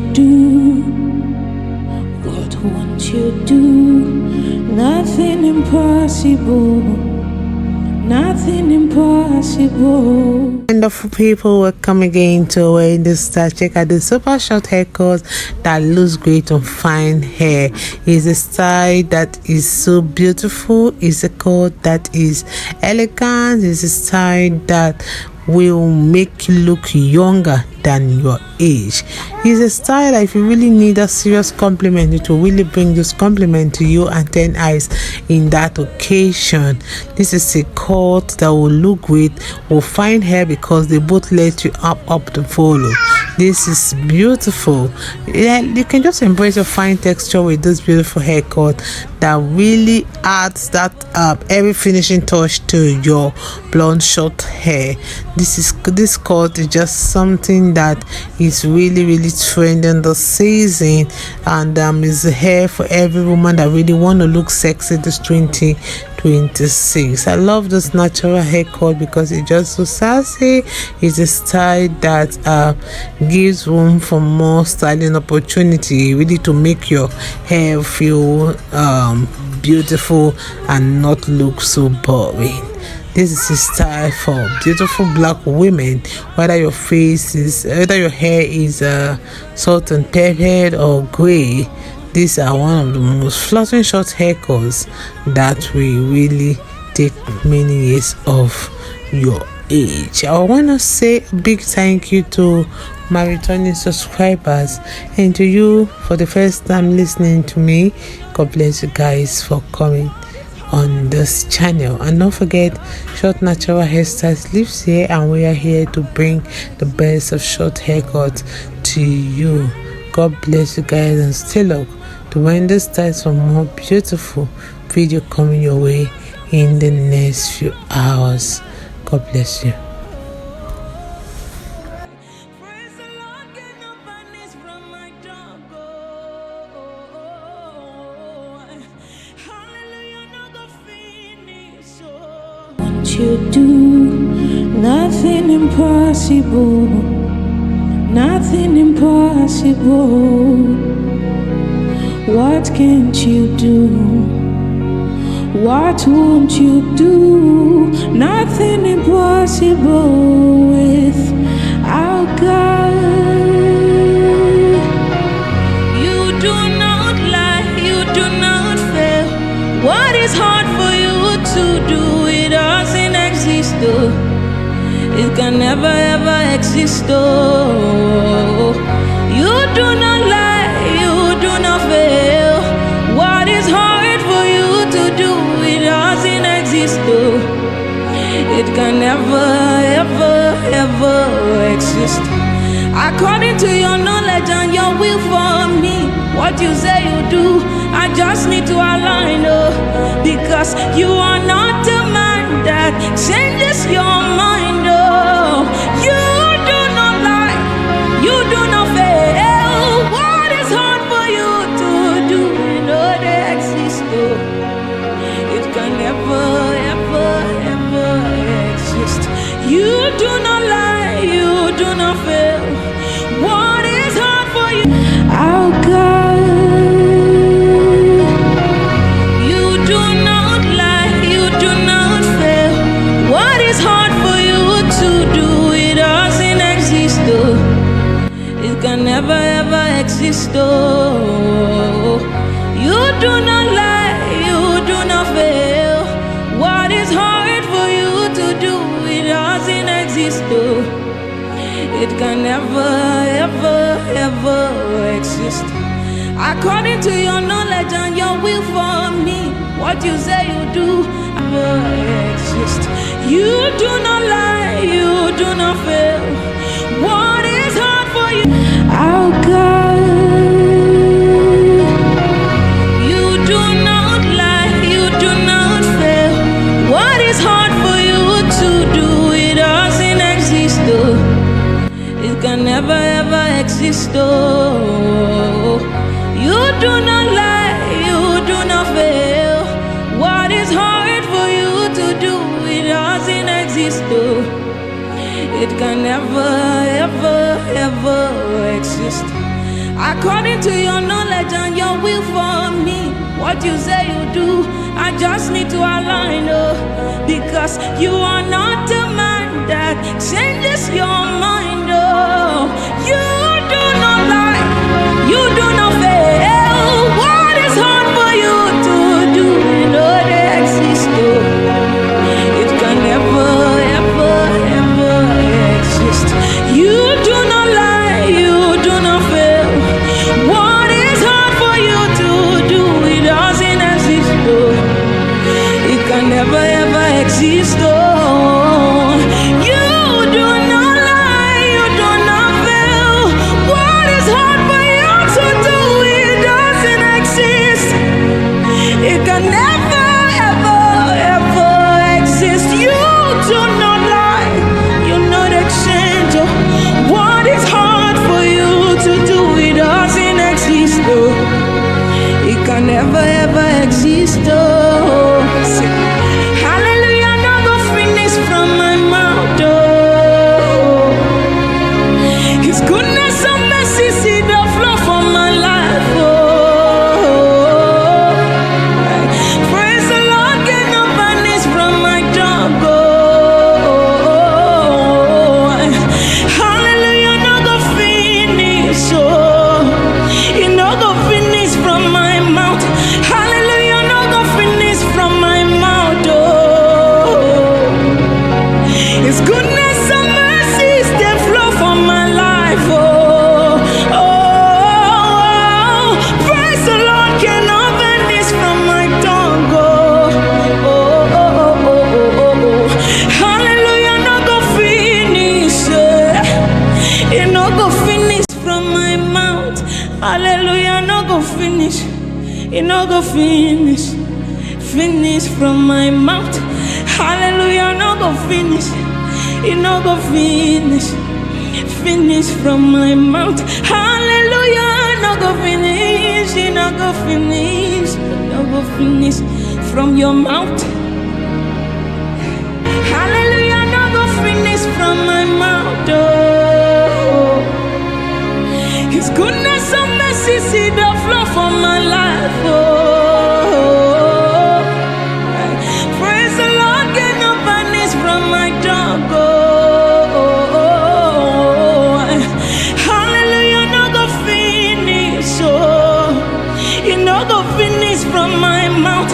you do? What won't you do? Nothing impossible. Nothing impossible. Wonderful people, welcome again to Wendy Styles. Check out the super short haircut that looks great on fine hair. It's a style that is so beautiful. It's a cut that is elegant. It's a style that will make you look younger than your age. It's a style that if you really need a serious compliment, it will really bring this compliment to you and 10 eyes in that occasion. This is a cut that will look great with fine hair because they both let you up to follow. This is beautiful. Yeah, you can just embrace your fine texture with this beautiful haircut that really adds that every finishing touch to your blonde short hair. This cut is just something that is really trending this season, and is hair for every woman that really want to look sexy this 2026. I love this natural haircut because it's just so sassy. It's a style that gives room for more styling opportunity, really to make your hair feel beautiful and not look so boring. This is a style for beautiful black women, whether your hair is salt and peppered or gray. These are one of the most flattering short haircuts that will really take many years of your age. I want to say a big thank you to my returning subscribers and to you for the first time listening to me. God bless you guys for coming on this channel, and don't forget, Short Natural Hairstyles lives here, and we are here to bring the best of short haircuts to you. God bless you guys, and stay locked to Wendy Styles for more beautiful video coming your way in the next few hours. God bless you. You do nothing impossible, nothing impossible. What can't you do? What won't you do? Nothing impossible with our God. You do not lie, you do not fail. What is hard for you to do? It can never ever exist. Oh, you do not lie, you do not fail. What is hard for you to do? It doesn't exist. Oh, it can never ever exist. According to your knowledge and your will for me, what you say you do, I just need to align. Oh, because you are not a man that changes your mind. Oh, you do not lie, you do not fail. What is hard for you to do? You know they exist. Oh, it can never ever exist. You do not lie, you do not fail. What is hard for you? Our God. Never ever exist. Oh, you do not lie, you do not fail. What is hard for you to do? It doesn't exist. Oh, it can never ever exist. According to your knowledge and your will for me, what you say you do never exist. You do not lie, you do not fail. What is hard for you? Our God, you do not lie, you do not fail. What is hard for you to do? It doesn't exist. Oh, it can never ever exist. Oh, you do not lie, you do not fail. What is hard for you to do? It doesn't exist. Oh, it can never ever exist. according to your knowledge and your will for me. What you say you do, I just need to align, because you are not a man that changes your mind, you do not lie, you do not fail. What is hard for you to do, you know they exist, it can never, ever, ever exist. You do not lie, you do not fail. What is hard for you to do, it doesn't exist, it can never, ever exist, you do not lie, you do not fail. What is hard for you to do, it doesn't exist, it can never, ever, ever exist. You do not lie, you not exchange. What is hard for you to do, it doesn't exist, it can never, ever exist, hallelujah, no go finish from my mouth, his goodness and mercy see the flow from my life, praise the Lord, cannot vanish from my tongue, hallelujah, no go finish, it no go finish from my mouth, hallelujah, no go finish from my mouth, his goodness and mercies they flow from my life, praise the Lord, cannot vanish from my tongue, hallelujah, no go finish, it no go finish from my mouth, hallelujah, no go finish, it no go finish, finish from my mouth, hallelujah, no go finish, it no go finish, finish from my mouth, hallelujah, no go finish, it no go finish, no go finish from your mouth, hallelujah, no go finish from my mouth, his goodness and mercy see the flow from my life, praise the Lord, cannot vanish from my tongue, hallelujah, no go finish, it no go finish from my mouth,